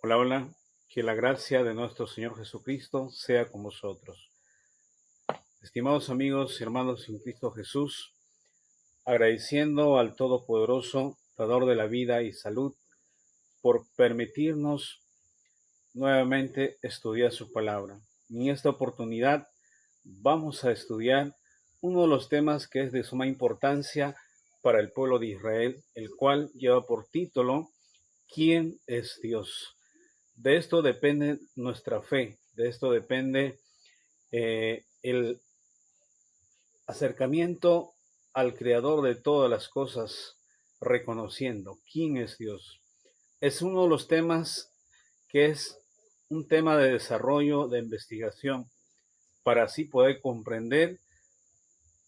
Hola, hola, que la gracia de nuestro Señor Jesucristo sea con vosotros. Estimados amigos y hermanos en Cristo Jesús, agradeciendo al Todopoderoso, Dador de la vida y salud, por permitirnos nuevamente estudiar su palabra. En esta oportunidad vamos a estudiar uno de los temas que es de suma importancia para el pueblo de Israel, el cual lleva por título ¿Quién es Dios? De esto depende nuestra fe, de esto depende el acercamiento al Creador de todas las cosas, reconociendo quién es Dios. Es uno de los temas que es un tema de desarrollo, de investigación, para así poder comprender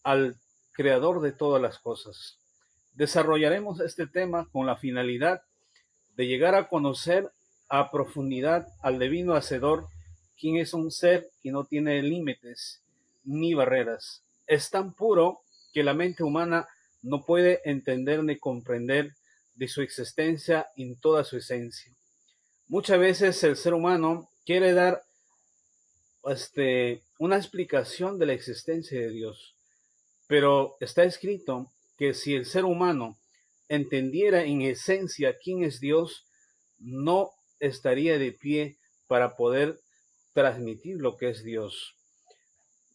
al Creador de todas las cosas. Desarrollaremos este tema con la finalidad de llegar a conocer a profundidad al divino Hacedor, quien es un ser que no tiene límites ni barreras. Es tan puro que la mente humana no puede entender ni comprender de su existencia en toda su esencia. Muchas veces el ser humano quiere dar una explicación de la existencia de Dios, pero está escrito que si el ser humano entendiera en esencia quién es Dios, no estaría de pie para poder transmitir lo que es Dios.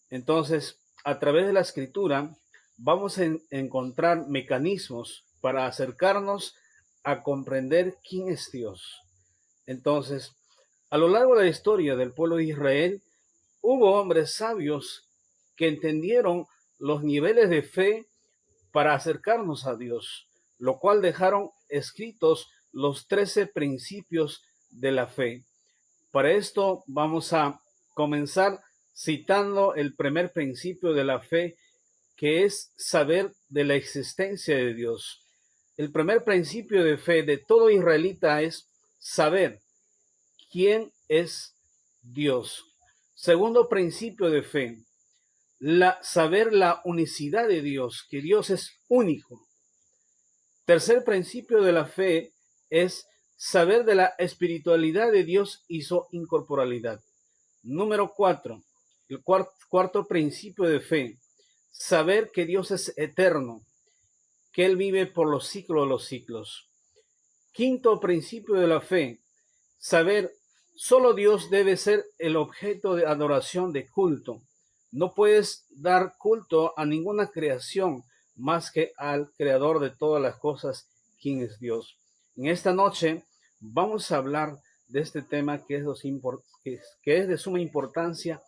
Entonces, a través de la escritura, vamos a encontrar mecanismos para acercarnos a comprender quién es Dios. Entonces, a lo largo de la historia del pueblo de Israel, hubo hombres sabios que entendieron los niveles de fe para acercarnos a Dios, lo cual dejaron escritos los 13 principios de la fe. Para esto vamos a comenzar citando el primer principio de la fe, que es saber de la existencia de Dios. El primer principio de fe de todo israelita es saber quién es Dios. Segundo principio de fe, saber la unicidad de Dios, que Dios es único. Tercer principio de la fe es saber de la espiritualidad de Dios y su incorporalidad. Número 4, el cuarto principio de fe, saber que Dios es eterno, que Él vive por los siglos de los siglos. Quinto principio de la fe, saber solo Dios debe ser el objeto de adoración, de culto. No puedes dar culto a ninguna creación más que al creador de todas las cosas, quien es Dios. En esta noche vamos a hablar de este tema que es de suma importancia,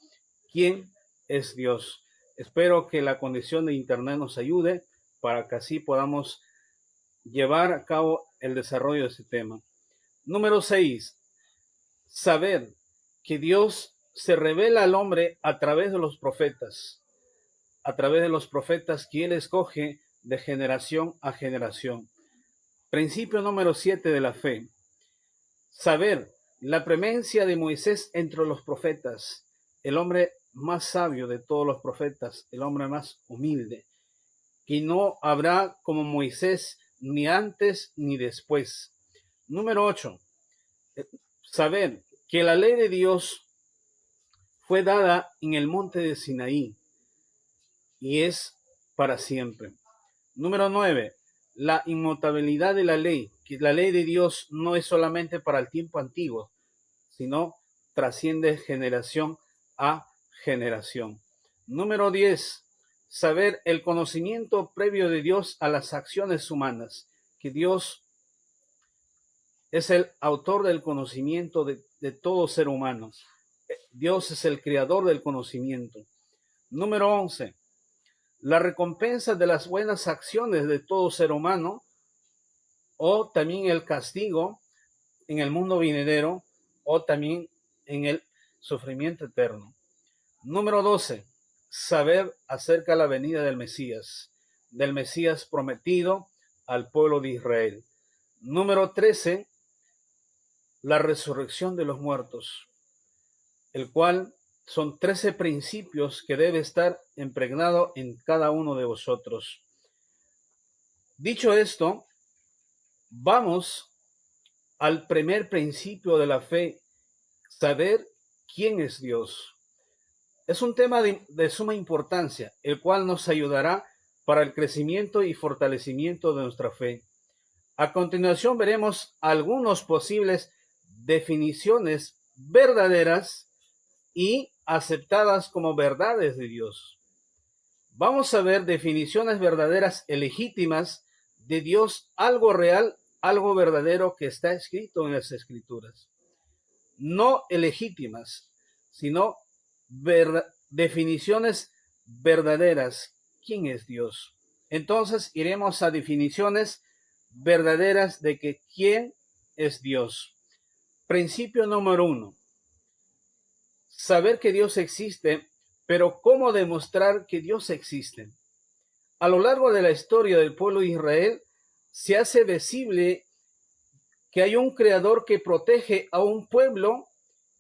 ¿quién es Dios? Espero que la condición de internet nos ayude para que así podamos llevar a cabo el desarrollo de este tema. Número 6. Saber que Dios se revela al hombre a través de los profetas, que Él escoge de generación a generación. Principio número 7 de la fe. Saber la preeminencia de Moisés entre los profetas, el hombre más sabio de todos los profetas, el hombre más humilde, que no habrá como Moisés ni antes ni después. Número 8. Saber que la ley de Dios fue dada en el monte de Sinaí y es para siempre. Número 9. La inmutabilidad de la ley, que la ley de Dios no es solamente para el tiempo antiguo, sino trasciende generación a generación. Número 10. Saber el conocimiento previo de Dios a las acciones humanas, que Dios es el autor del conocimiento de todo ser humano. Dios es el creador del conocimiento. Número 11. La recompensa de las buenas acciones de todo ser humano, o también el castigo en el mundo venidero, o también en el sufrimiento eterno. Número 12. Saber acerca de la venida del Mesías prometido al pueblo de Israel. Número 13. La resurrección de los muertos, el cual son 13 principios que debe estar impregnado en cada uno de vosotros. Dicho esto, vamos al primer principio de la fe, saber quién es Dios. Es un tema de suma importancia, el cual nos ayudará para el crecimiento y fortalecimiento de nuestra fe. A continuación veremos algunas posibles definiciones verdaderas y aceptadas como verdades de Dios. Vamos a ver definiciones verdaderas y legítimas de Dios, algo real, algo verdadero que está escrito en las Escrituras. No ilegítimas, sino definiciones verdaderas. ¿Quién es Dios? Entonces iremos a definiciones verdaderas de que quién es Dios. Principio número 1. Saber que Dios existe, pero ¿cómo demostrar que Dios existe? A lo largo de la historia del pueblo de Israel, se hace visible que hay un creador que protege a un pueblo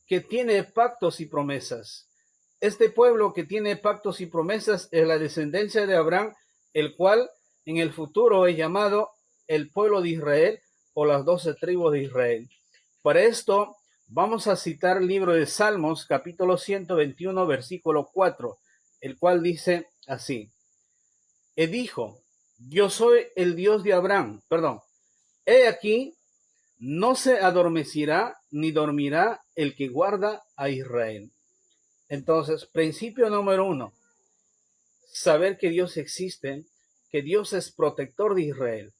que tiene pactos y promesas. Este pueblo que tiene pactos y promesas es la descendencia de Abraham, el cual en el futuro es llamado el pueblo de Israel o las 12 tribus de Israel. Para esto vamos a citar el libro de Salmos, capítulo 121, versículo 4, el cual dice así: y dijo, yo soy el Dios de Abraham, he aquí, no se adormecerá ni dormirá el que guarda a Israel. Entonces, principio número 1, saber que Dios existe, que Dios es protector de Israel.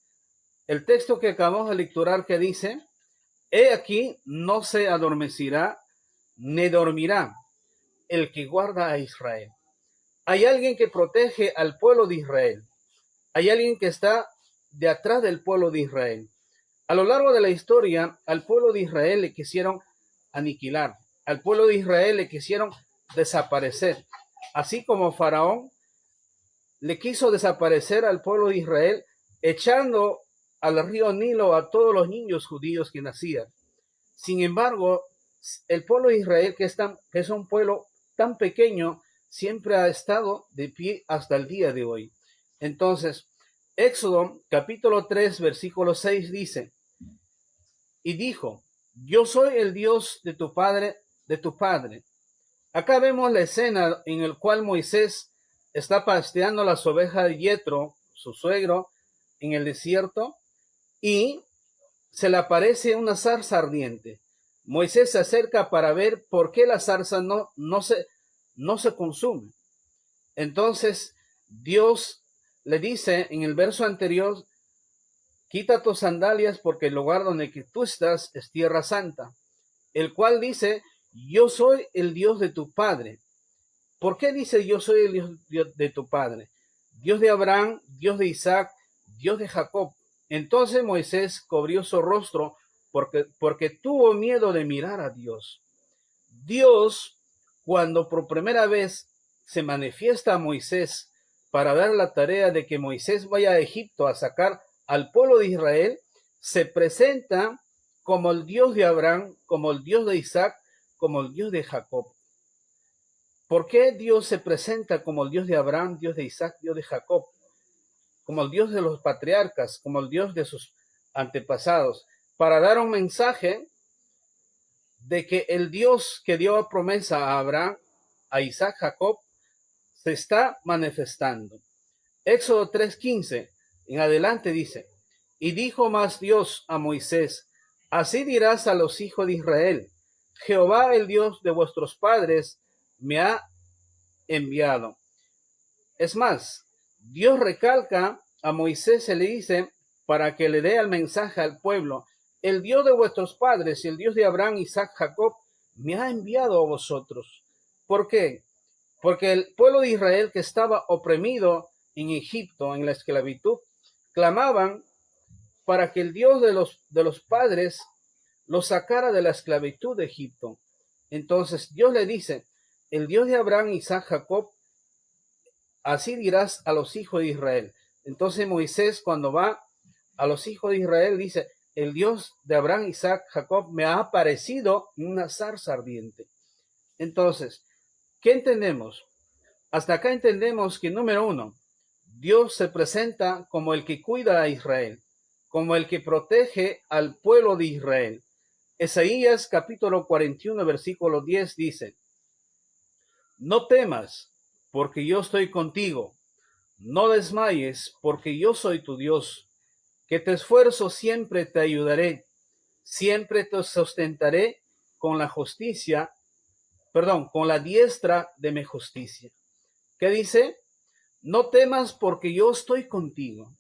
El texto que acabamos de lecturar que dice, he aquí, no se adormecerá ni dormirá el que guarda a Israel. Hay alguien que protege al pueblo de Israel. Hay alguien que está de atrás del pueblo de Israel. A lo largo de la historia, al pueblo de Israel le quisieron aniquilar. Al pueblo de Israel le quisieron desaparecer. Así como Faraón le quiso desaparecer al pueblo de Israel, echando al río Nilo a todos los niños judíos que nacían. Sin embargo, el pueblo de Israel, que es un pueblo tan pequeño, siempre ha estado de pie hasta el día de hoy. Entonces, Éxodo capítulo 3, versículo 6 dice, y dijo, yo soy el Dios de tu padre. Acá vemos la escena en la cual Moisés está pasteando las ovejas de Yetro, su suegro, en el desierto, y se le aparece una zarza ardiente. Moisés se acerca para ver por qué la zarza no se consume. Entonces Dios le dice en el verso anterior, quita tus sandalias porque el lugar donde que tú estás es tierra santa. El cual dice, yo soy el Dios de tu padre. ¿Por qué dice yo soy el Dios de tu padre? Dios de Abraham, Dios de Isaac, Dios de Jacob. Entonces Moisés cubrió su rostro porque tuvo miedo de mirar a Dios. Dios, cuando por primera vez se manifiesta a Moisés para dar la tarea de que Moisés vaya a Egipto a sacar al pueblo de Israel, se presenta como el Dios de Abraham, como el Dios de Isaac, como el Dios de Jacob. ¿Por qué Dios se presenta como el Dios de Abraham, Dios de Isaac, Dios de Jacob? Como el Dios de los patriarcas, como el Dios de sus antepasados, para dar un mensaje de que el Dios que dio promesa a Abraham, a Isaac, Jacob, se está manifestando. Éxodo 3:15 en adelante dice, y dijo más Dios a Moisés, así dirás a los hijos de Israel, Jehová el Dios de vuestros padres me ha enviado. Es más, Dios recalca a Moisés, se le dice, para que le dé el mensaje al pueblo, el Dios de vuestros padres, el Dios de Abraham, Isaac, Jacob, me ha enviado a vosotros. ¿Por qué? Porque el pueblo de Israel que estaba oprimido en Egipto, en la esclavitud, clamaban para que el Dios de los padres los sacara de la esclavitud de Egipto. Entonces Dios le dice, el Dios de Abraham, Isaac, Jacob, así dirás a los hijos de Israel. Entonces Moisés, cuando va a los hijos de Israel, dice, el Dios de Abraham, Isaac, Jacob me ha aparecido en una zarza ardiente. Entonces, ¿qué entendemos? Hasta acá entendemos que, número 1, Dios se presenta como el que cuida a Israel, como el que protege al pueblo de Israel. Isaías capítulo 41, versículo 10 dice: no temas, porque yo estoy contigo. No desmayes, porque yo soy tu Dios, que te esfuerzo siempre te ayudaré, siempre te sustentaré con la justicia, con la diestra de mi justicia. ¿Qué dice? No temas, porque yo estoy contigo.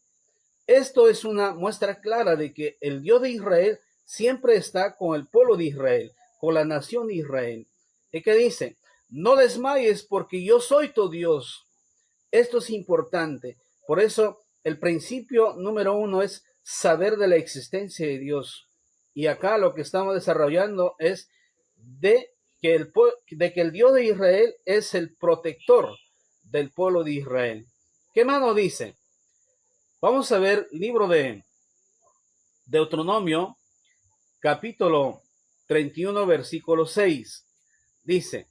Esto es una muestra clara de que el Dios de Israel siempre está con el pueblo de Israel, con la nación de Israel. ¿Y qué dice? No desmayes, porque yo soy tu Dios. Esto es importante. Por eso el principio número 1 es saber de la existencia de Dios. Y acá lo que estamos desarrollando es de que el Dios de Israel es el protector del pueblo de Israel. ¿Qué más nos dice? Vamos a ver libro de Deuteronomio, capítulo 31, versículo 6. Dice: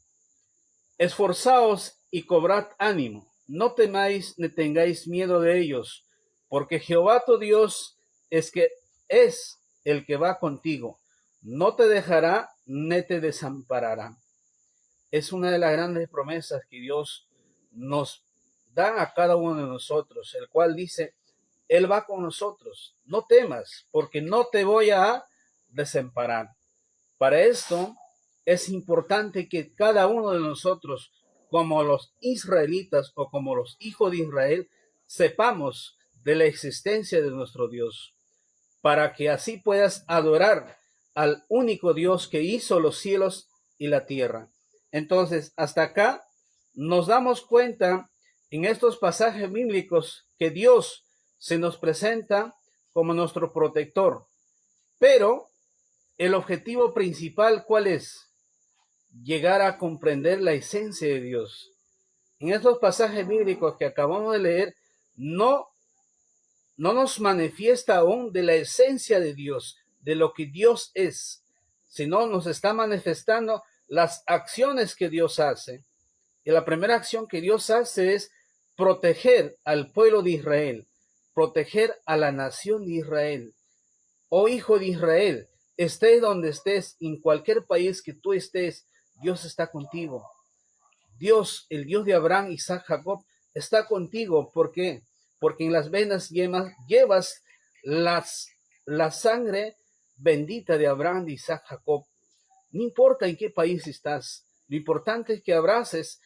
esforzaos y cobrad ánimo, no temáis ni tengáis miedo de ellos, porque Jehová tu Dios es el que va contigo, no te dejará ni te desamparará. Es una de las grandes promesas que Dios nos da a cada uno de nosotros, el cual dice: Él va con nosotros, no temas, porque no te voy a desamparar. Para esto es importante que cada uno de nosotros, como los israelitas o como los hijos de Israel, sepamos de la existencia de nuestro Dios, para que así puedas adorar al único Dios que hizo los cielos y la tierra. Entonces, hasta acá nos damos cuenta en estos pasajes bíblicos que Dios se nos presenta como nuestro protector. Pero el objetivo principal, ¿cuál es? Llegar a comprender la esencia de Dios. En estos pasajes bíblicos que acabamos de leer, no nos manifiesta aún de la esencia de Dios, de lo que Dios es, sino nos está manifestando las acciones que Dios hace. Y la primera acción que Dios hace es proteger al pueblo de Israel, proteger a la nación de Israel. Oh hijo de Israel, estés donde estés, en cualquier país que tú estés, Dios está contigo. Dios, el Dios de Abraham, Isaac, Jacob, está contigo. ¿Por qué? Porque en las venas llevas la sangre bendita de Abraham, de Isaac, Jacob. No importa en qué país estás, lo importante es que abraces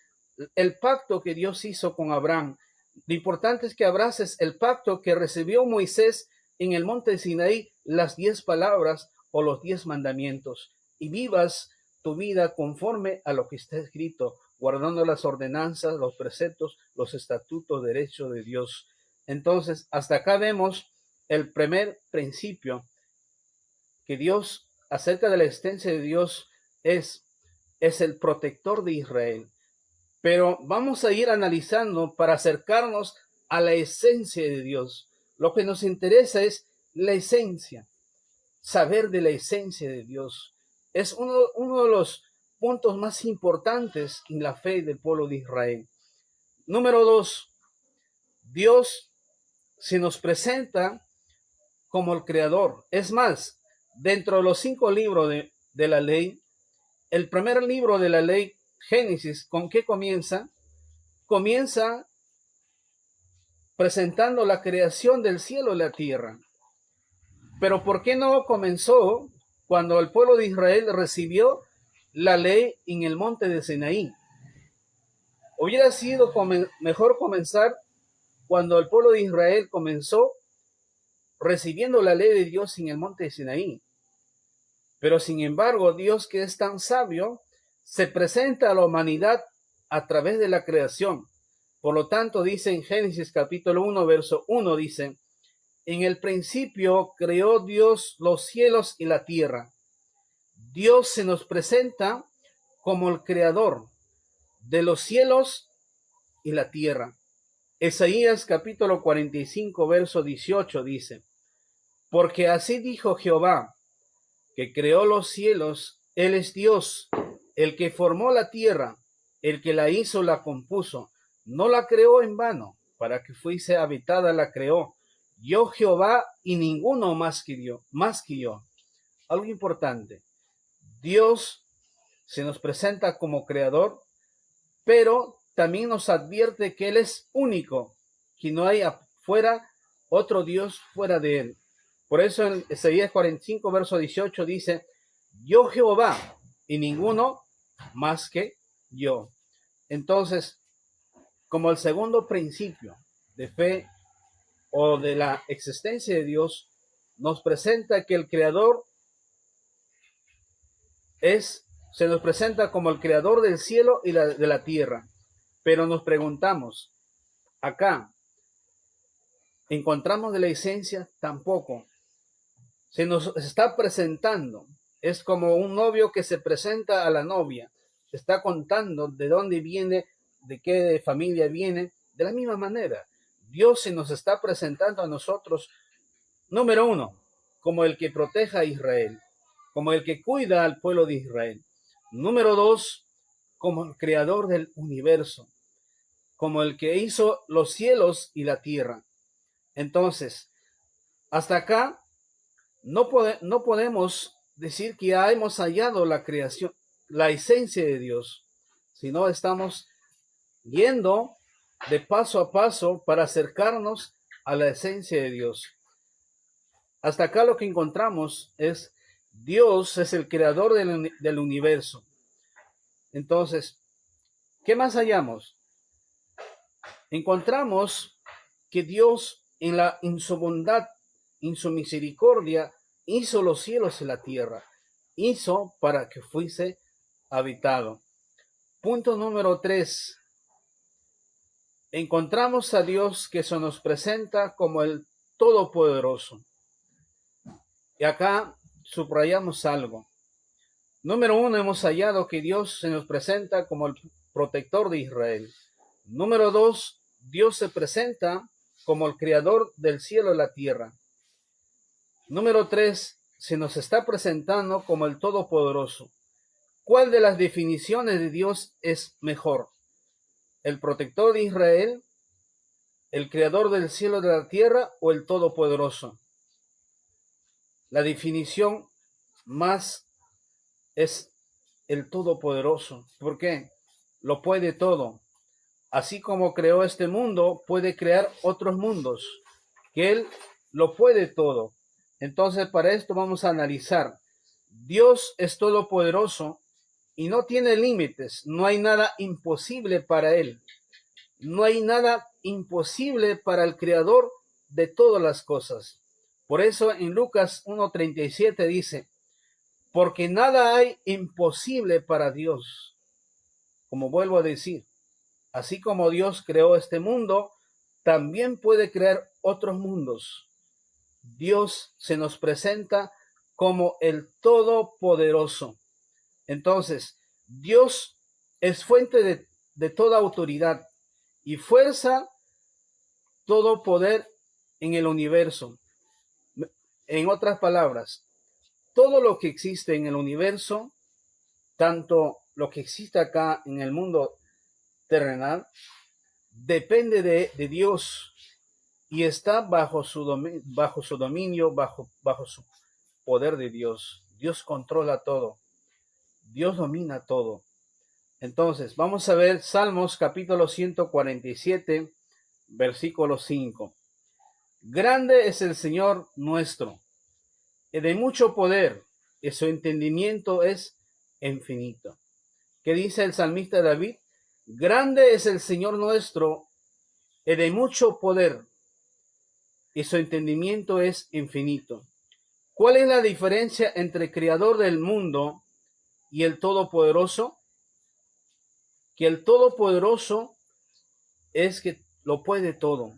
el pacto que Dios hizo con Abraham. Lo importante es que abraces el pacto que recibió Moisés en el monte de Sinaí, las 10 palabras o los 10 mandamientos, y vivas tu vida conforme a lo que está escrito, guardando las ordenanzas, los preceptos, los estatutos, derechos de Dios. Entonces, hasta acá vemos el primer principio, que Dios, acerca de la existencia de Dios, es el protector de Israel. Pero vamos a ir analizando para acercarnos a la esencia de Dios. Lo que nos interesa es la esencia, saber de la esencia de Dios. Es uno de los puntos más importantes en la fe del pueblo de Israel. Número 2, Dios se nos presenta como el creador. Es más, dentro de los 5 libros de la ley, el primer libro de la ley, Génesis, ¿con qué comienza? Comienza presentando la creación del cielo y la tierra. Pero ¿por qué no comenzó cuando el pueblo de Israel recibió la ley en el monte de Sinaí? Hubiera sido mejor comenzar cuando el pueblo de Israel comenzó recibiendo la ley de Dios en el monte de Sinaí. Pero sin embargo, Dios, que es tan sabio, se presenta a la humanidad a través de la creación. Por lo tanto, dice en Génesis capítulo 1, verso 1, dice: en el principio creó Dios los cielos y la tierra. Dios se nos presenta como el creador de los cielos y la tierra. Isaías capítulo 45, verso 18 dice: porque así dijo Jehová, que creó los cielos, Él es Dios, el que formó la tierra, el que la hizo, la compuso. No la creó en vano, para que fuese habitada la creó. yo Jehová y ninguno más que yo. Algo importante, Dios se nos presenta como creador, pero también nos advierte que Él es único, que no hay afuera otro Dios fuera de Él. Por eso en Isaías 45, verso 18 dice, yo Jehová y ninguno más que yo. Entonces, como el segundo principio de fe o de la existencia de Dios, nos presenta que el Creador se nos presenta como el Creador del cielo y de la tierra. Pero nos preguntamos, acá, ¿encontramos de la esencia? Tampoco. Se nos está presentando. Es como un novio que se presenta a la novia. Está contando de dónde viene, de qué familia viene. De la misma manera, Dios se nos está presentando a nosotros, número uno, como el que proteja a Israel, como el que cuida al pueblo de Israel. Número dos, como el creador del universo, como el que hizo los cielos y la tierra. Entonces, hasta acá no podemos decir que ya hemos hallado la creación, la esencia de Dios, sino estamos yendo de paso a paso para acercarnos a la esencia de Dios. Hasta acá lo que encontramos es Dios es el creador del universo. Entonces, ¿qué más hallamos? Encontramos que Dios en su bondad, en su misericordia, hizo los cielos y la tierra. Hizo para que fuese habitado. Punto número 3. Encontramos a Dios que se nos presenta como el Todopoderoso. Y acá subrayamos algo. Número 1, hemos hallado que Dios se nos presenta como el protector de Israel. Número 2, Dios se presenta como el creador del cielo y la tierra. Número 3, se nos está presentando como el Todopoderoso. ¿Cuál de las definiciones de Dios es mejor? ¿El protector de Israel, el creador del cielo y de la tierra o el Todopoderoso? La definición más es el Todopoderoso. ¿Por qué? Lo puede todo. Así como creó este mundo, puede crear otros mundos. Que Él lo puede todo. Entonces, para esto vamos a analizar. Dios es todopoderoso y no tiene límites. No hay nada imposible para Él. No hay nada imposible para el Creador de todas las cosas. Por eso en Lucas 1:37 dice, porque nada hay imposible para Dios. Como vuelvo a decir, así como Dios creó este mundo, también puede crear otros mundos. Dios se nos presenta como el Todopoderoso. Entonces, Dios es fuente de toda autoridad y fuerza todo poder en el universo. En otras palabras, todo lo que existe en el universo, tanto lo que existe acá en el mundo terrenal, depende de Dios y está bajo su dominio, bajo su poder de Dios. Dios controla todo. Dios domina todo. Entonces, vamos a ver Salmos capítulo 147, versículo 5. Grande es el Señor nuestro, y de mucho poder, y su entendimiento es infinito. ¿Qué dice el salmista David? Grande es el Señor nuestro, y de mucho poder, y su entendimiento es infinito. ¿Cuál es la diferencia entre el creador del mundo y el todopoderoso? Que el todopoderoso es que lo puede todo,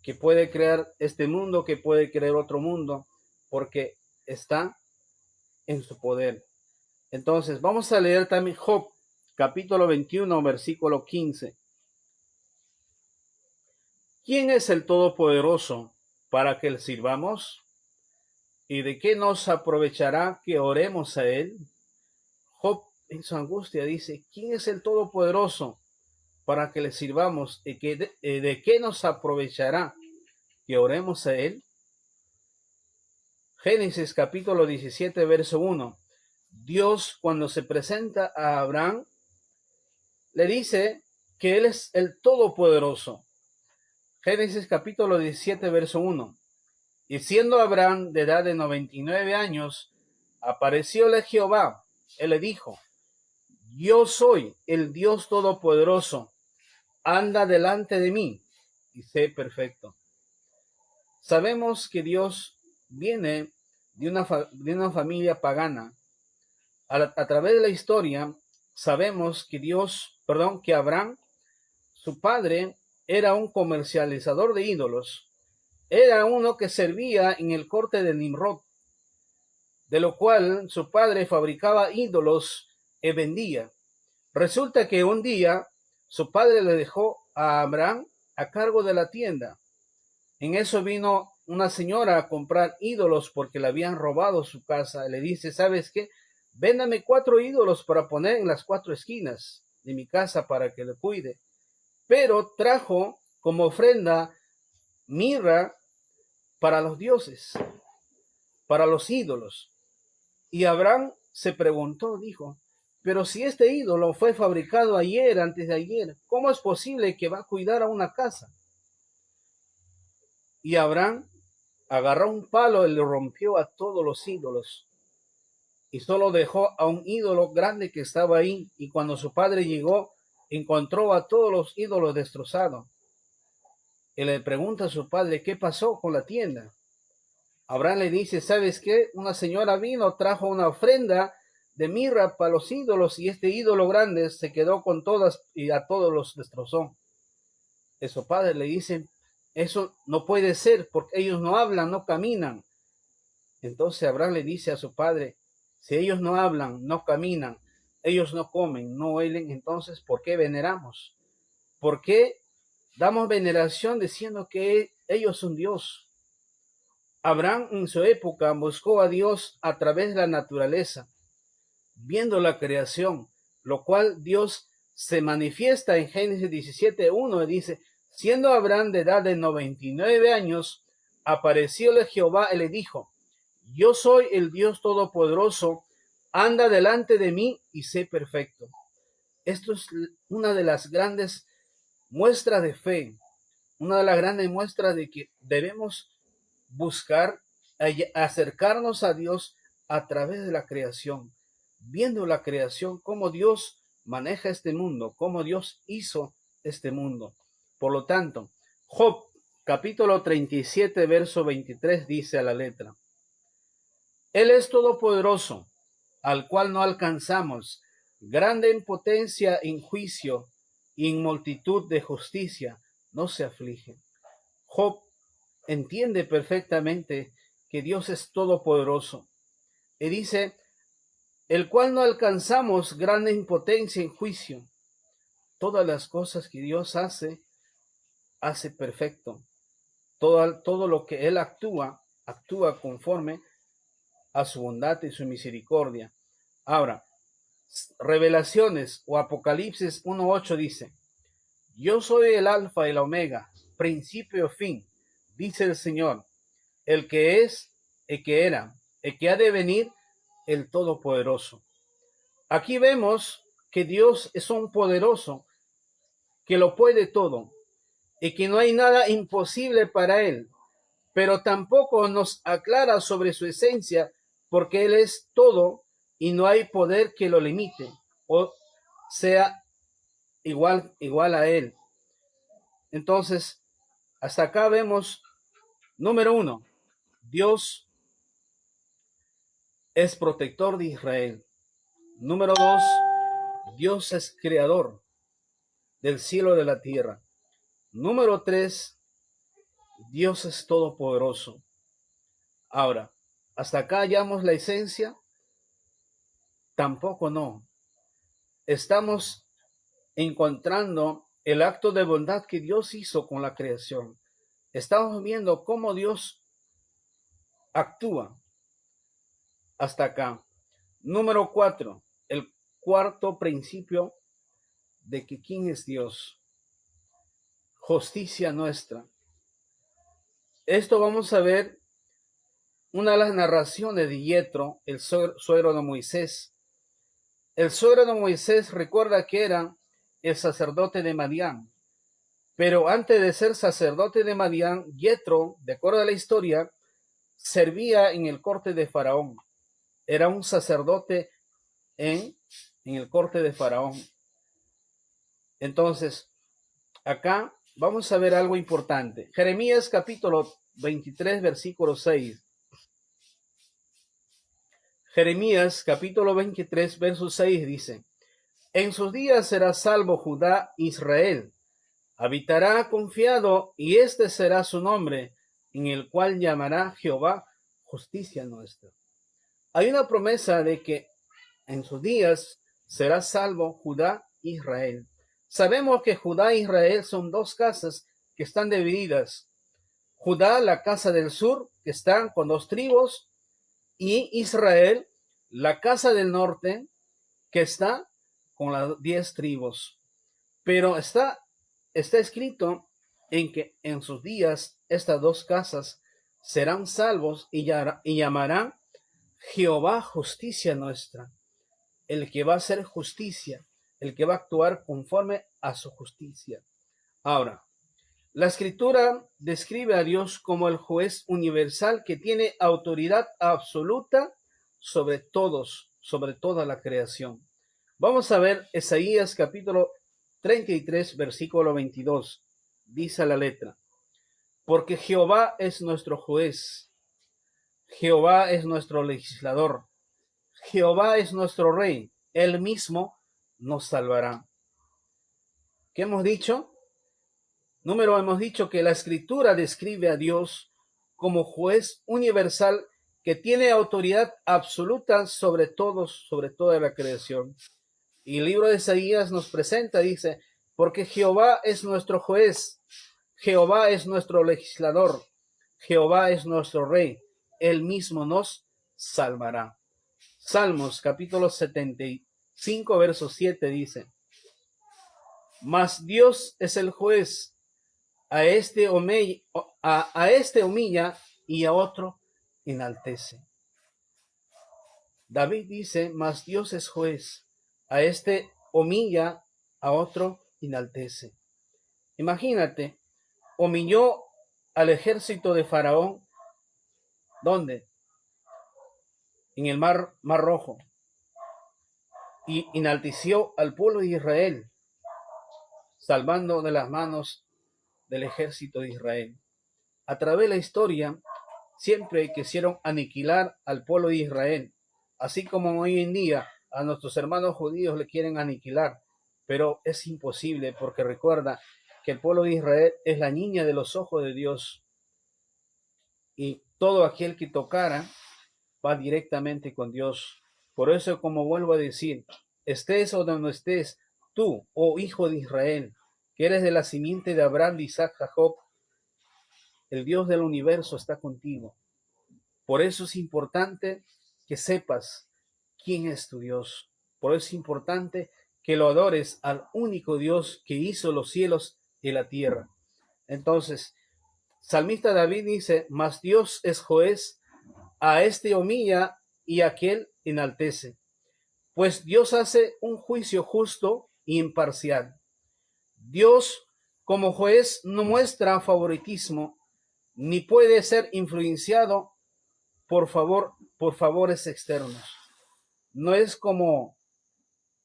que puede crear este mundo, que puede crear otro mundo, porque está en su poder. Entonces, vamos a leer también Job, capítulo 21, versículo 15. ¿Quién es el Todopoderoso para que le sirvamos? ¿Y de qué nos aprovechará que oremos a Él? Job en su angustia dice, ¿quién es el Todopoderoso para que le sirvamos? ¿Y de qué nos aprovechará que oremos a Él? Génesis capítulo 17, verso 1. Dios, cuando se presenta a Abraham, le dice que Él es el Todopoderoso. Génesis capítulo 17, verso 1. Y siendo Abraham de edad de 99 años, aparecióle Jehová. Él le dijo: Yo soy el Dios Todopoderoso. Anda delante de mí y sé perfecto. Sabemos que Dios viene de una familia pagana. A través de la historia sabemos que que Abraham, su padre, era un comercializador de ídolos. Era uno que servía en el corte de Nimrod, de lo cual su padre fabricaba ídolos y vendía. Resulta que un día su padre le dejó a Abraham a cargo de la tienda. En eso vino una señora a comprar ídolos porque le habían robado su casa. Le dice: ¿sabes qué? Véndame 4 ídolos para poner en las 4 esquinas de mi casa para que le cuide. Pero trajo como ofrenda mirra para los dioses, para los ídolos. Y Abraham se preguntó, dijo: pero si este ídolo fue fabricado ayer, antes de ayer, ¿cómo es posible que va a cuidar a una casa? Y Abraham agarró un palo y le rompió a todos los ídolos. Y solo dejó a un ídolo grande que estaba ahí. Y cuando su padre llegó, encontró a todos los ídolos destrozados. Y le pregunta a su padre: ¿qué pasó con la tienda? Abraham le dice: ¿sabes qué? Una señora vino, trajo una ofrenda de mirra para los ídolos, y este ídolo grande se quedó con todas y a todos los destrozó. Y su padre le dice: eso no puede ser, porque ellos no hablan, no caminan. Entonces Abraham le dice a su padre: si ellos no hablan, no caminan, ellos no comen, no huelen, entonces ¿por qué veneramos? ¿Por qué damos veneración diciendo que ellos son Dios? Abraham en su época buscó a Dios a través de la naturaleza, viendo la creación, lo cual Dios se manifiesta en Génesis 17:1 y dice: siendo Abraham de edad de 99 años, aparecióle Jehová y le dijo: yo soy el Dios Todopoderoso, anda delante de mí y sé perfecto. Esto es una de las grandes muestras de fe, una de las grandes muestras de que debemos buscar acercarnos a Dios a través de la creación, viendo la creación, cómo Dios maneja este mundo, cómo Dios hizo este mundo. Por lo tanto, Job capítulo 37, verso 23 dice a la letra: Él es todopoderoso, al cual no alcanzamos, grande en potencia, en juicio y en multitud de justicia, no se aflige. Job entiende perfectamente que Dios es todopoderoso. Y dice: el cual no alcanzamos, grande en potencia, en juicio. Todas las cosas que Dios hace perfecto. Todo lo que Él actúa conforme a su bondad y su misericordia. Ahora, Revelaciones o Apocalipsis 1:8 dice: yo soy el alfa y la omega, principio y fin, dice el Señor, el que es, el que era, el que ha de venir, el Todopoderoso. Aquí vemos que Dios es un poderoso, que lo puede todo, y que no hay nada imposible para Él, pero tampoco nos aclara sobre su esencia, porque Él es todo y no hay poder que lo limite o sea igual a Él. Entonces, hasta acá vemos, número 1, Dios es protector de Israel. Número 2, Dios es creador del cielo y de la tierra. Número 3, Dios es todopoderoso. Ahora, hasta acá hallamos la esencia. Tampoco no. Estamos encontrando el acto de bondad que Dios hizo con la creación. Estamos viendo cómo Dios actúa hasta acá. Número 4, el cuarto principio de que quién es Dios. Justicia nuestra. esto vamos a ver una de las narraciones de Yetro, el suegro de Moisés. El suegro de Moisés recuerda que era el sacerdote de Madián. Pero antes de ser sacerdote de Madián, Yetro, de acuerdo a la historia, servía en el corte de Faraón. Era un sacerdote en el corte de Faraón. Entonces, acá vamos a ver algo importante. Jeremías capítulo 23, versículo 6. Jeremías capítulo 23, verso 6 dice: En sus días será salvo Judá, Israel. Habitará confiado, y este será su nombre, en el cual llamará Jehová justicia nuestra. Hay una promesa de que en sus días será salvo Judá, Israel. Sabemos que Judá e Israel son dos casas que están divididas. Judá, la casa del sur, que están con 2 tribus, y Israel, la casa del norte, que está con las 10 tribus. Pero está escrito en que en sus días estas dos casas serán salvos y llamarán Jehová justicia nuestra. El que va a hacer justicia, el que va a actuar conforme a su justicia. Ahora, la escritura describe a Dios como el juez universal que tiene autoridad absoluta sobre todos, sobre toda la creación. Vamos a ver Isaías capítulo 33, versículo 22. Dice la letra: Porque Jehová es nuestro juez, Jehová es nuestro legislador, Jehová es nuestro rey, él mismo nos salvará. ¿Qué hemos dicho? Hemos dicho que la escritura describe a Dios como juez universal que tiene autoridad absoluta sobre todos, sobre toda la creación. Y el libro de Isaías nos presenta, dice: porque Jehová es nuestro juez, Jehová es nuestro legislador, Jehová es nuestro rey, él mismo nos salvará. Salmos capítulo 75, verso 7 dice: Mas Dios es el juez, a este humilla y a otro enaltece. David dice: Mas Dios es juez, a este humilla, a otro enaltece. Imagínate, humilló al ejército de Faraón. ¿Dónde? En el mar Rojo. Y enalteció al pueblo de Israel, salvando de las manos del ejército de Israel. A través de la historia, siempre quisieron aniquilar al pueblo de Israel, así como hoy en día a nuestros hermanos judíos le quieren aniquilar, pero es imposible, porque recuerda que el pueblo de Israel es la niña de los ojos de Dios, y todo aquel que tocara va directamente con Dios. Por eso, como vuelvo a decir, estés o donde estés, tú, oh hijo de Israel, que eres de la simiente de Abraham, de Isaac, Jacob, el Dios del universo está contigo. Por eso es importante que sepas quién es tu Dios. Por eso es importante que lo adores al único Dios que hizo los cielos y la tierra. Entonces, salmista David dice: Mas Dios es juez, a este humilla y a aquel enaltece. Pues Dios hace un juicio justo e imparcial. Dios, como juez, no muestra favoritismo, ni puede ser influenciado por favores externos. No es como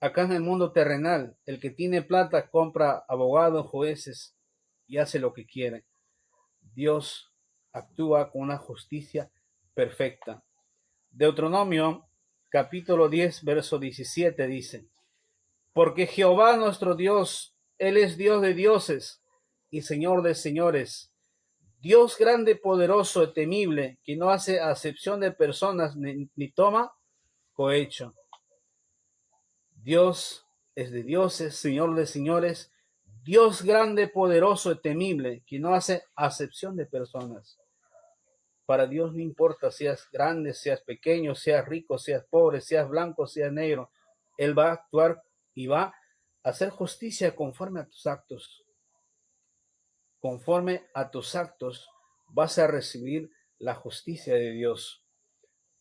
acá en el mundo terrenal: el que tiene plata compra abogados, jueces y hace lo que quiere. Dios actúa con una justicia perfecta. Deuteronomio capítulo 10, verso 17 dice: Porque Jehová nuestro Dios, Él es Dios de dioses y Señor de señores, Dios grande, poderoso y temible, que no hace acepción de personas ni toma cohecho. Dios es de dioses, Señor de señores, Dios grande, poderoso y temible, que no hace acepción de personas. Para Dios no importa seas grande, seas pequeño, seas rico, seas pobre, seas blanco, seas negro. Él va a actuar y va a hacer justicia conforme a tus actos. Conforme a tus actos vas a recibir la justicia de Dios.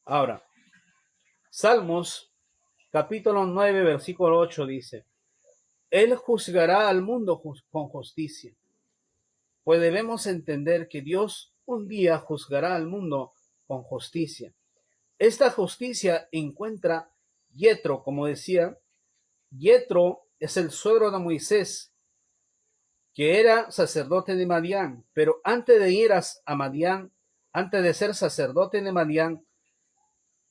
Ahora, Salmos capítulo 9, versículo 8 dice: Él juzgará al mundo con justicia. Pues debemos entender que Dios un día juzgará al mundo con justicia. Esta justicia encuentra Yetro, como decía. Yetro es el suegro de Moisés, que era sacerdote de Madián, pero antes de ir a Madián, antes de ser sacerdote de Madián,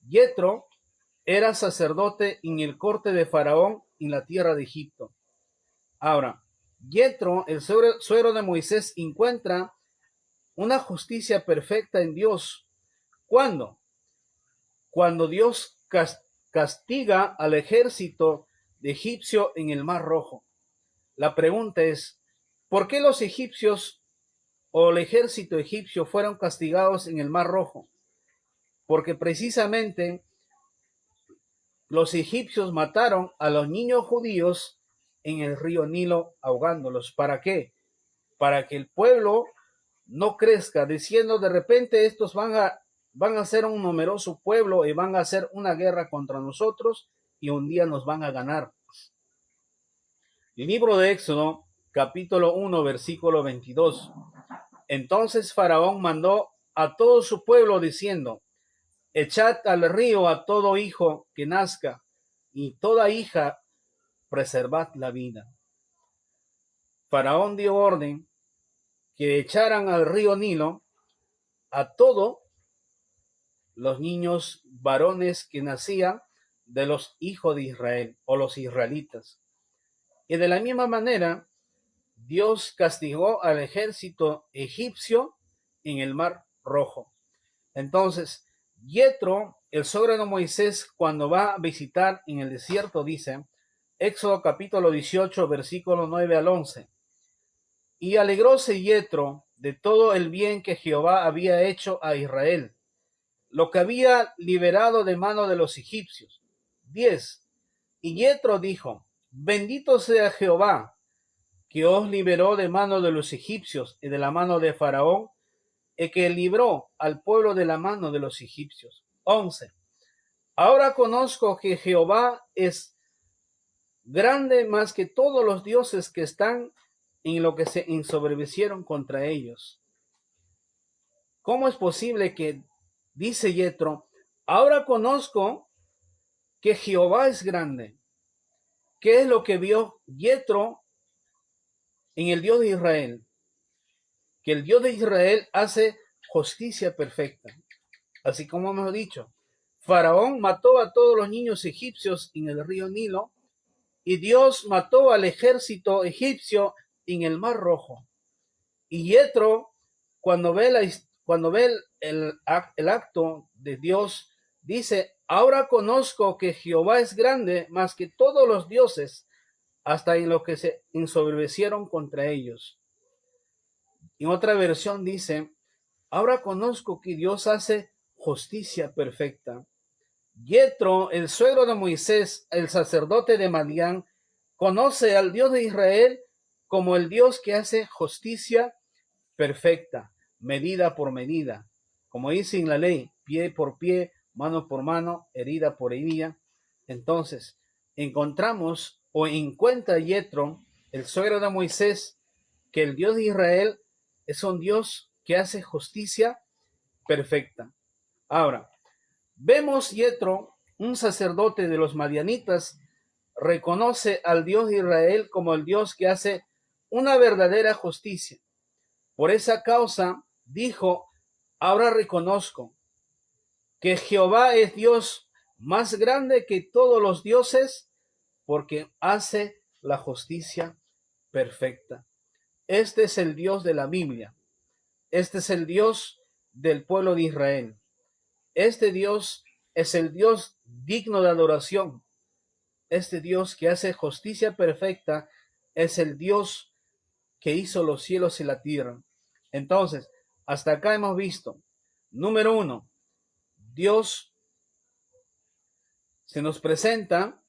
Yetro era sacerdote en el corte de Faraón en la tierra de Egipto. Ahora, Yetro, el suegro de Moisés, encuentra una justicia perfecta en Dios. ¿Cuándo? Cuando Dios castiga al ejército de egipcio en el Mar Rojo. La pregunta es, ¿por qué los egipcios o el ejército egipcio fueron castigados en el Mar Rojo? Porque precisamente los egipcios mataron a los niños judíos en el río Nilo ahogándolos. ¿Para qué? Para que el pueblo no crezca, diciendo de repente estos van a ser un numeroso pueblo y van a hacer una guerra contra nosotros y un día nos van a ganar. El libro de Éxodo, capítulo 1, versículo 22. Entonces Faraón mandó a todo su pueblo diciendo: Echad al río a todo hijo que nazca, y toda hija preservad la vida. Faraón dio orden que echaran al río Nilo a todos los niños varones que nacían de los hijos de Israel o los israelitas. Y de la misma manera, Dios castigó al ejército egipcio en el Mar Rojo. Entonces, Yetro, el suegro de Moisés, cuando va a visitar en el desierto, dice, Éxodo capítulo 18, versículo 9 al 11. Y alegróse Yetro de todo el bien que Jehová había hecho a Israel, lo que había liberado de mano de los egipcios. 10. Y Yetro dijo: Bendito sea Jehová, que os liberó de mano de los egipcios y de la mano de Faraón, y que libró al pueblo de la mano de los egipcios. 11. Ahora conozco que Jehová es grande más que todos los dioses que están en lo que se ensoberbecieron contra ellos. ¿Cómo es posible que, dice Yetro, ahora conozco que Jehová es grande? ¿Qué es lo que vio Yetro en el Dios de Israel? Que el Dios de Israel hace justicia perfecta. Así como hemos dicho, Faraón mató a todos los niños egipcios en el río Nilo y Dios mató al ejército egipcio en el Mar Rojo. Y Yetro, cuando ve el acto de Dios, dice: Ahora conozco que Jehová es grande más que todos los dioses, hasta en lo que se ensoberbecieron contra ellos. En otra versión dice: Ahora conozco que Dios hace justicia perfecta. Yetro, el suegro de Moisés, el sacerdote de Madián, conoce al Dios de Israel como el Dios que hace justicia perfecta, medida por medida. Como dice en la ley, pie por pie, mano por mano, herida por herida. Entonces, encontramos o encuentra Yetro, el suegro de Moisés, que el Dios de Israel es un Dios que hace justicia perfecta. Ahora, vemos Yetro, un sacerdote de los madianitas, reconoce al Dios de Israel como el Dios que hace una verdadera justicia. Por esa causa dijo: Ahora reconozco que Jehová es Dios más grande que todos los dioses, porque hace la justicia perfecta. Este es el Dios de la Biblia. Este es el Dios del pueblo de Israel. Este Dios es el Dios digno de adoración. Este Dios que hace justicia perfecta es el Dios que hizo los cielos y la tierra. Entonces, hasta acá hemos visto, número 1, Dios se nos presenta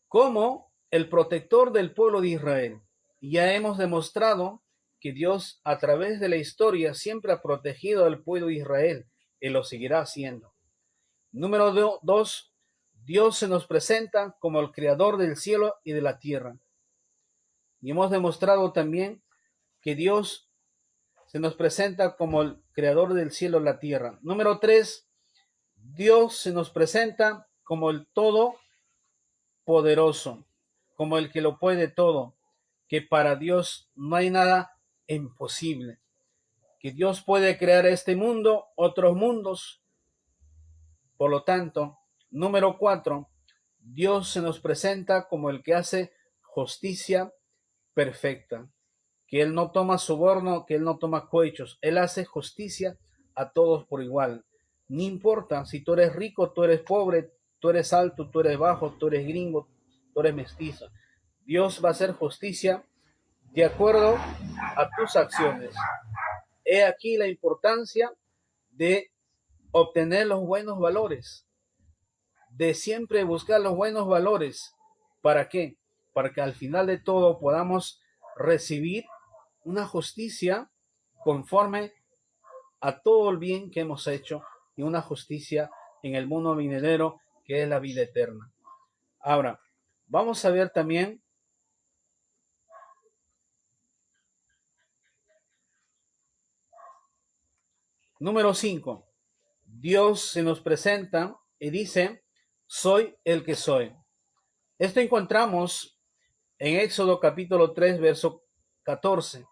como el protector del pueblo de Israel. Ya hemos demostrado que Dios a través de la historia siempre ha protegido al pueblo de Israel y lo seguirá haciendo. Número 2, Dios se nos presenta como el creador del cielo y de la tierra. Y hemos demostrado también que Dios se nos presenta como el creador del cielo y la tierra. Número 3, Dios se nos presenta como el todopoderoso, como el que lo puede todo, que para Dios no hay nada imposible, que Dios puede crear este mundo, otros mundos. Por lo tanto, número 4, Dios se nos presenta como el que hace justicia perfecta, que Él no toma soborno, que Él no toma cohechos, Él hace justicia a todos por igual. No importa si tú eres rico, tú eres pobre, tú eres alto, tú eres bajo, tú eres gringo, tú eres mestizo. Dios va a hacer justicia de acuerdo a tus acciones. He aquí la importancia de obtener los buenos valores, de siempre buscar los buenos valores. ¿Para qué? Para que al final de todo podamos recibir una justicia conforme a todo el bien que hemos hecho y una justicia en el mundo venidero que es la vida eterna. Ahora, vamos a ver también número 5. Dios se nos presenta y dice, soy el que soy. Esto encontramos en Éxodo capítulo 3, verso 14,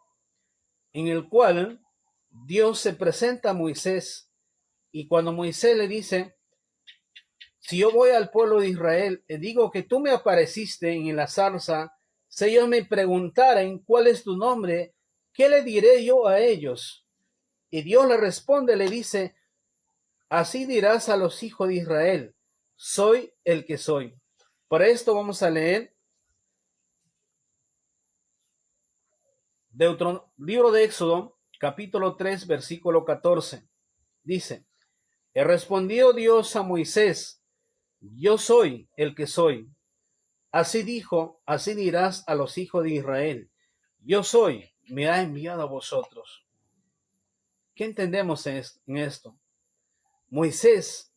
en el cual Dios se presenta a Moisés y cuando Moisés le dice, si yo voy al pueblo de Israel y digo que tú me apareciste en la zarza, si ellos me preguntaren cuál es tu nombre, ¿qué le diré yo a ellos? Y Dios le responde, le dice, así dirás a los hijos de Israel, soy el que soy. Para esto vamos a leer libro de Éxodo, capítulo 3, versículo 14. Dice, y respondió Dios a Moisés, yo soy el que soy. Así dijo, así dirás a los hijos de Israel, yo soy, me ha enviado a vosotros. ¿Qué entendemos en esto? Moisés,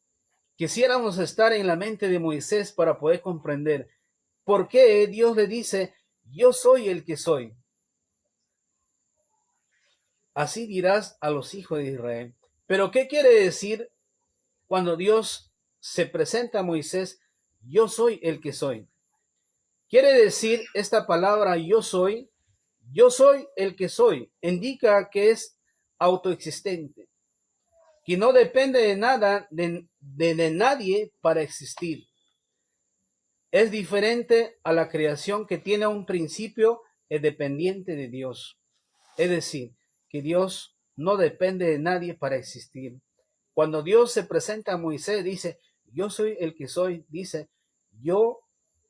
quisiéramos estar en la mente de Moisés para poder comprender por qué Dios le dice, yo soy el que soy. Así dirás a los hijos de Israel. Pero ¿qué quiere decir cuando Dios se presenta a Moisés? Yo soy el que soy. Quiere decir esta palabra yo soy el que soy. Indica que es autoexistente, que no depende de nada, de nadie para existir. Es diferente a la creación que tiene un principio dependiente de Dios. Es decir, que Dios no depende de nadie para existir. Cuando Dios se presenta a Moisés, dice, yo soy el que soy, dice, yo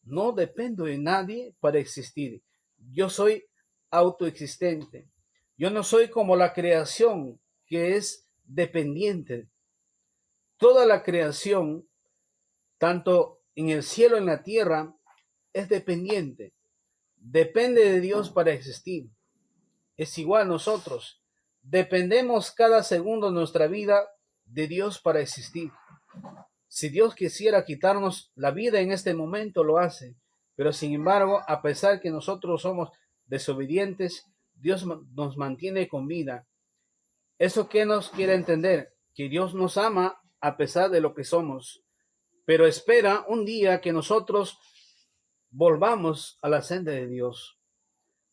no dependo de nadie para existir. Yo soy autoexistente. Yo no soy como la creación que es dependiente. Toda la creación, tanto en el cielo, en la tierra, es dependiente. Depende de Dios para existir. Es igual nosotros. Dependemos cada segundo de nuestra vida de Dios para existir. Si Dios quisiera quitarnos la vida en este momento, lo hace. Pero sin embargo, a pesar que nosotros somos desobedientes, Dios nos mantiene con vida. ¿Eso qué nos quiere entender? Que Dios nos ama a pesar de lo que somos, pero espera un día que nosotros volvamos a la senda de Dios.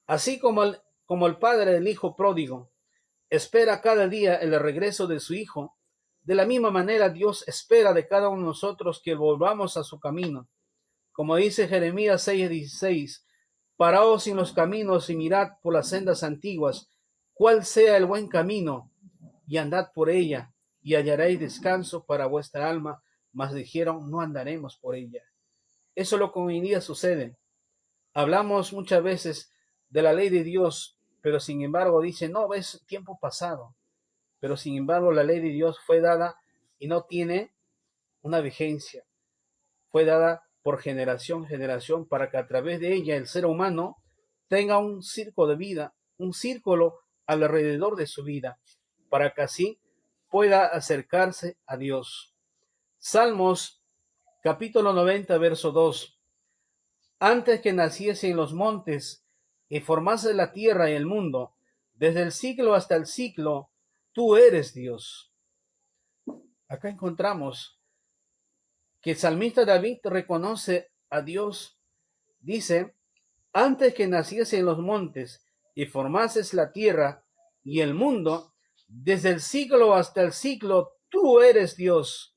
Así como el padre del hijo pródigo espera cada día el regreso de su hijo, de la misma manera Dios espera de cada uno de nosotros que volvamos a su camino. Como dice Jeremías 6:16, paraos en los caminos y mirad por las sendas antiguas, cuál sea el buen camino, y andad por ella, y hallaréis descanso para vuestra alma, mas dijeron, no andaremos por ella. Eso es lo que hoy en día sucede. Hablamos muchas veces de la ley de Dios, pero sin embargo dice, no, es tiempo pasado. Pero sin embargo la ley de Dios fue dada y no tiene una vigencia. Fue dada por generación en generación para que a través de ella el ser humano tenga un ciclo de vida, un círculo alrededor de su vida para que así pueda acercarse a Dios. Salmos capítulo 90, verso 2. Antes que naciesen los montes y formase la tierra y el mundo, desde el siglo hasta el siglo, tú eres Dios. Acá encontramos que el salmista David reconoce a Dios. Dice, antes que naciesen los montes y formases la tierra y el mundo, desde el siglo hasta el siglo, tú eres Dios.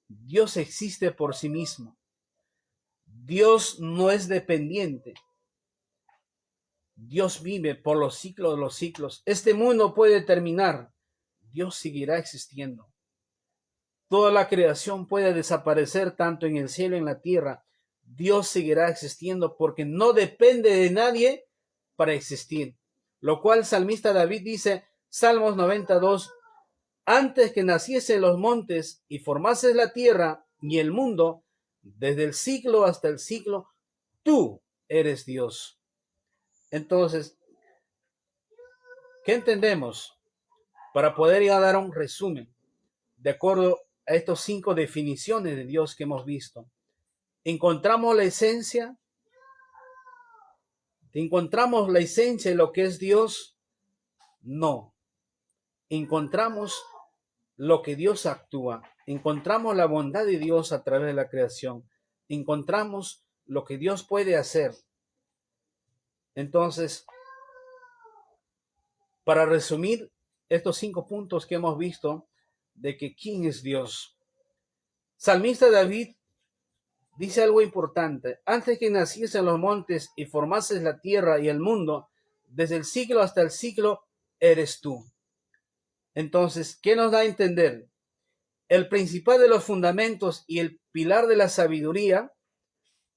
Dios existe por sí mismo. Dios no es dependiente. Dios vive por los siglos de los siglos. Este mundo puede terminar. Dios seguirá existiendo. Toda la creación puede desaparecer tanto en el cielo y en la tierra. Dios seguirá existiendo porque no depende de nadie para existir. Lo cual el salmista David dice, Salmos 92, antes que naciesen los montes y formases la tierra y el mundo, desde el siglo hasta el siglo, tú eres Dios. Entonces, ¿qué entendemos? Para poder ya dar un resumen, de acuerdo a estas 5 definiciones de Dios que hemos visto. ¿Encontramos la esencia? ¿Encontramos la esencia de lo que es Dios? No. Encontramos lo que Dios actúa. Encontramos la bondad de Dios a través de la creación. Encontramos lo que Dios puede hacer. Entonces, para resumir estos 5 puntos que hemos visto de que quién es Dios. Salmista David dice algo importante. Antes que naciesen los montes y formases la tierra y el mundo, desde el siglo hasta el siglo, eres tú. Entonces, ¿qué nos da a entender? El principal de los fundamentos y el pilar de la sabiduría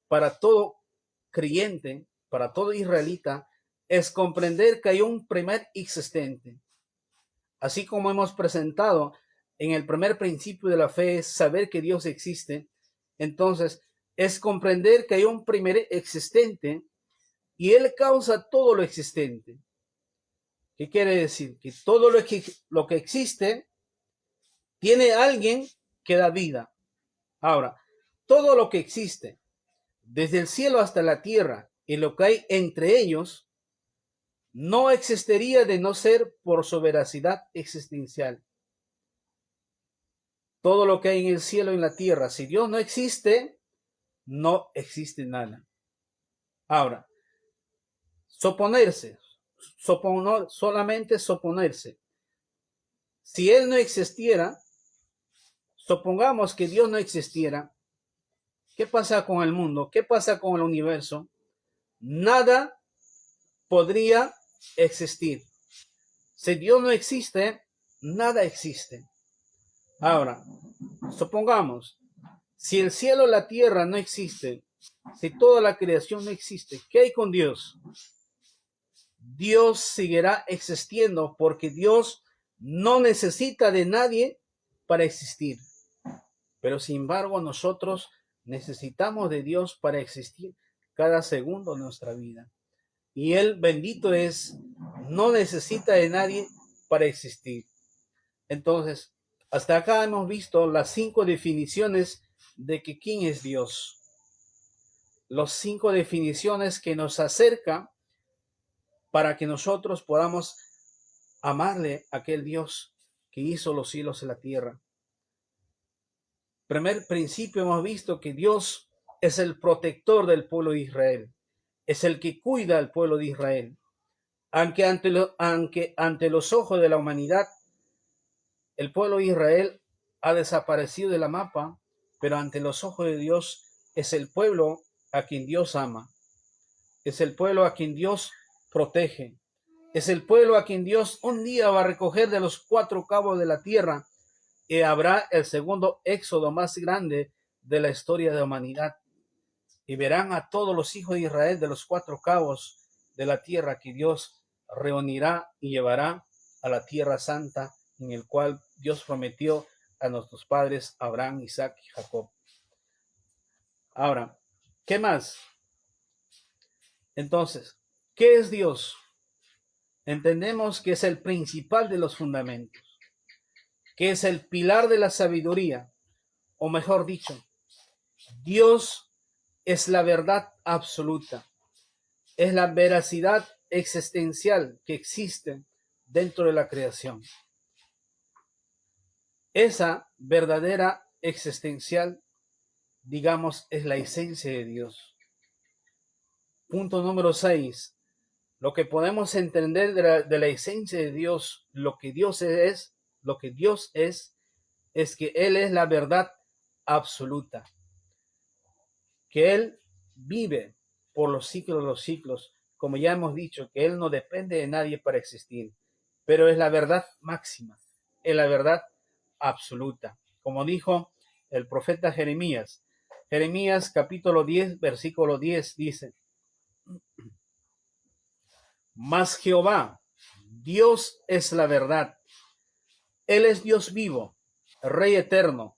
para todo creyente, para todo israelita, es comprender que hay un primer existente. Así como hemos presentado en el primer principio de la fe es saber que Dios existe, entonces es comprender que hay un primer existente y Él causa todo lo existente. ¿Qué quiere decir? Que todo lo que existe tiene alguien que da vida. Ahora, todo lo que existe, desde el cielo hasta la tierra y lo que hay entre ellos, no existiría de no ser por su veracidad existencial. Todo lo que hay en el cielo y en la tierra, si Dios no existe, no existe nada. Ahora, solamente suponerse. Si Él no existiera, supongamos que Dios no existiera, ¿qué pasa con el mundo? ¿Qué pasa con el universo? Nada podría existir. Si Dios no existe, nada existe. Ahora, supongamos, si el cielo y la tierra no existen, si toda la creación no existe, ¿qué hay con Dios? Dios seguirá existiendo porque Dios no necesita de nadie para existir. Pero sin embargo, nosotros necesitamos de Dios para existir cada segundo de nuestra vida. Y Él, bendito es, no necesita de nadie para existir. Entonces, hasta acá hemos visto las 5 definiciones de que quién es Dios. Las 5 definiciones que nos acercan para que nosotros podamos amarle a aquel Dios que hizo los cielos y la tierra. Primer principio, hemos visto que Dios es el protector del pueblo de Israel. Es el que cuida al pueblo de Israel. Aunque ante los ojos de la humanidad, el pueblo de Israel ha desaparecido de la mapa, pero ante los ojos de Dios es el pueblo a quien Dios ama. Es el pueblo a quien Dios protege. Es el pueblo a quien Dios un día va a recoger de los 4 cabos de la tierra y habrá el segundo éxodo más grande de la historia de la humanidad. Y verán a todos los hijos de Israel de los 4 cabos de la tierra que Dios reunirá y llevará a la tierra santa en el cual Dios prometió a nuestros padres Abraham, Isaac y Jacob. Ahora, ¿qué más? Entonces, ¿qué es Dios? entendemos que es el principal de los fundamentos, que es el pilar de la sabiduría, o mejor dicho, Dios es la verdad absoluta, es la veracidad existencial que existe dentro de la creación. Esa verdadera existencial, digamos, es la esencia de Dios. Punto número 6. Lo que podemos entender de la esencia de Dios, lo que Dios es que Él es la verdad absoluta, que Él vive por los siglos de los siglos, como ya hemos dicho, que Él no depende de nadie para existir, pero es la verdad máxima, es la verdad absoluta. Como dijo el profeta Jeremías, Jeremías capítulo 10, versículo 10 dice: Mas Jehová, Dios es la verdad, Él es Dios vivo, Rey eterno.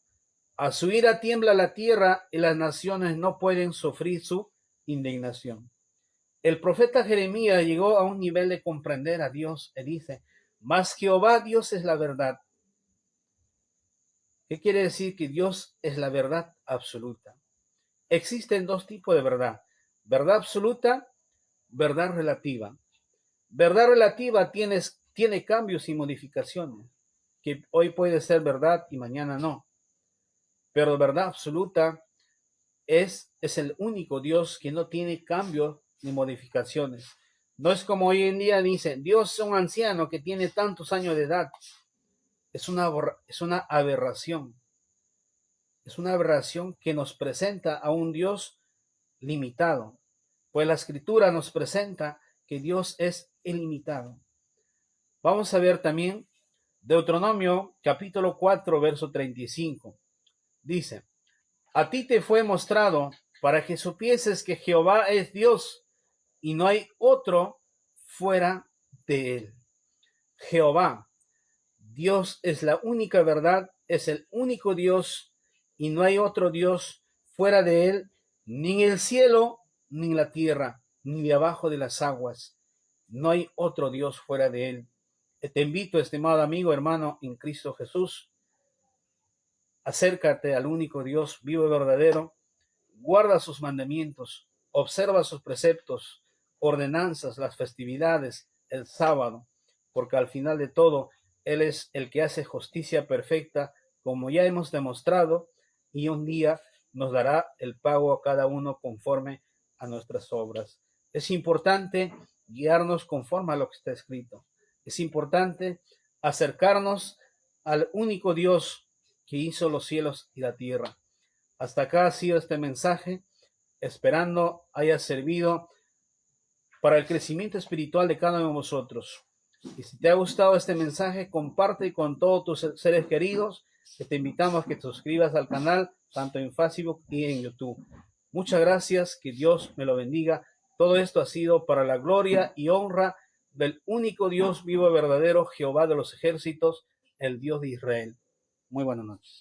A su ira tiembla la tierra y las naciones no pueden sufrir su indignación. El profeta Jeremías llegó a un nivel de comprender a Dios y dice: Mas Jehová, Dios es la verdad. ¿Qué quiere decir? Que Dios es la verdad absoluta. Existen dos tipos de verdad: verdad absoluta, verdad relativa. Verdad relativa tiene cambios y modificaciones, que hoy puede ser verdad y mañana no. Pero verdad absoluta es el único Dios que no tiene cambios ni modificaciones. No es como hoy en día dicen, Dios es un anciano que tiene tantos años de edad. Es una aberración. Es una aberración que nos presenta a un Dios limitado. Pues la Escritura nos presenta que Dios es ilimitado. Vamos a ver también Deuteronomio capítulo 4, verso 35. Dice: A ti te fue mostrado para que supieses que Jehová es Dios y no hay otro fuera de él. Jehová, Dios es la única verdad, es el único Dios y no hay otro Dios fuera de él, ni en el cielo, ni en la tierra, ni debajo de las aguas. No hay otro Dios fuera de él. Te invito, estimado amigo, hermano, en Cristo Jesús, acércate al único Dios vivo y verdadero, guarda sus mandamientos, observa sus preceptos, ordenanzas, las festividades, el sábado, porque al final de todo, Él es el que hace justicia perfecta, como ya hemos demostrado, y un día nos dará el pago a cada uno conforme a nuestras obras. Es importante guiarnos conforme a lo que está escrito. Es importante acercarnos al único Dios que hizo los cielos y la tierra. Hasta acá ha sido este mensaje, esperando haya servido para el crecimiento espiritual de cada uno de vosotros. Y si te ha gustado este mensaje, comparte con todos tus seres queridos, que te invitamos a que te suscribas al canal, tanto en Facebook y en YouTube. Muchas gracias, que Dios me lo bendiga. Todo esto ha sido para la gloria y honra del único Dios vivo y verdadero, Jehová de los ejércitos, el Dios de Israel. Muy buenas noches.